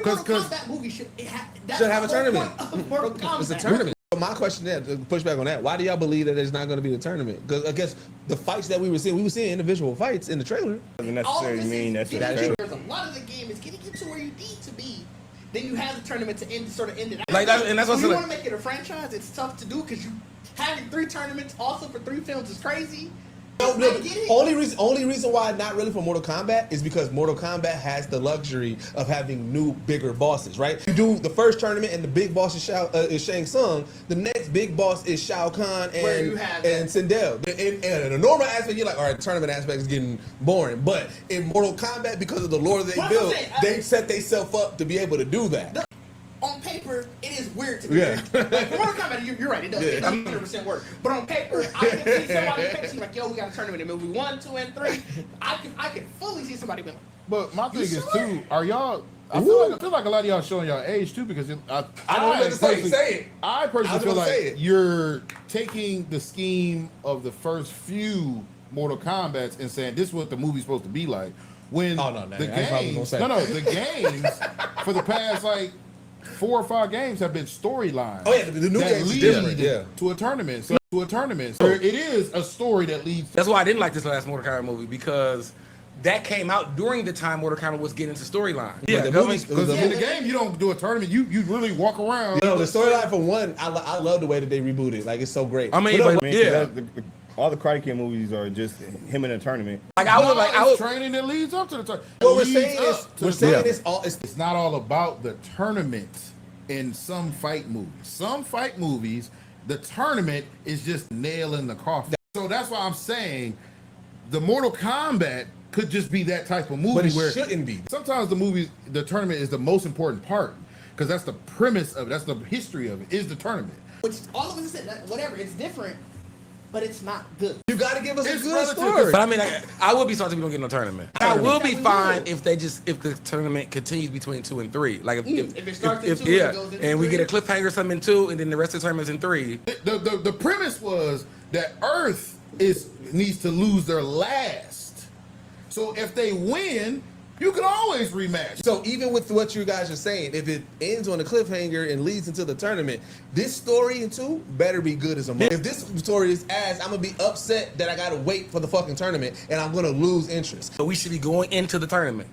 Mortal Kombat movie should have a tournament. Mortal Kombat. It's a tournament. So my question is, to push back on that, why do y'all believe that it's not going to be a tournament? Because I guess the fights that we were seeing individual fights in the trailer. Doesn't necessarily mean that's the trailer. There's a lot of the game is getting you to where you need to be. Then you have the tournament to end it out. Like that, and that's what you want to make it a franchise. It's tough to do because you having 3 tournaments also for 3 films is crazy. No, only reason why not really for Mortal Kombat is because Mortal Kombat has the luxury of having new, bigger bosses, right? You do the first tournament and the big boss is Shang Tsung. The next big boss is Shao Kahn and Sindel. In a normal aspect, you're like, all right, the tournament aspect is getting boring. But in Mortal Kombat, because of the lore they built, they set themselves up to be able to do that. On paper, it is weird to me. Yeah. Like, Mortal Kombat, you're right, it doesn't 100% work. But on paper, I can see somebody picking like, yo, we got a tournament in movie 1, 2, and 3. I can fully see somebody being like, but my thing is, too, are y'all... I feel like a lot of y'all showing y'all age, too, because I personally feel like you're taking the scheme of the first few Mortal Kombats and saying, this is what the movie's supposed to be like. When the games for the past, like, 4 or 5 games have been storylines. Oh yeah, the new games is different. Yeah, to a tournament. So it is a story that leads. That's why I didn't like this last Mortal Kombat movie, because that came out during the time Mortal Kombat was getting into storyline. Yeah, because in the game you don't do a tournament. You really walk around. You know, the storyline for one, I love the way that they rebooted. Like, it's so great. I mean, all the Karate Kid movies are just him in a tournament. Like I was training that leads up to the tournament. What we're saying is, it's not all about the tournament in some fight movies. Some fight movies, the tournament is just nail in the coffin. So that's why I'm saying the Mortal Kombat could just be that type of movie, but it where shouldn't be. Sometimes the tournament is the most important part, because that's the premise of it. That's the history of it. Is the tournament. Which all of us said, whatever. It's different. But it's not good. You got to give us a good story. But I mean, I would be sorry if we don't get no tournament. I will be fine if the tournament continues between 2 and 3. Like if it starts in 2, it goes into 3. We get a cliffhanger or something in 2, and then the rest of the tournament's in 3. The premise was that Earth needs to lose their last. So if they win, you can always rematch. So even with what you guys are saying, if it ends on a cliffhanger and leads into the tournament, this story in 2 better be good as a mother. If this story is ass, I'm gonna be upset that I gotta wait for the fucking tournament and I'm gonna lose interest. So we should be going into the tournament.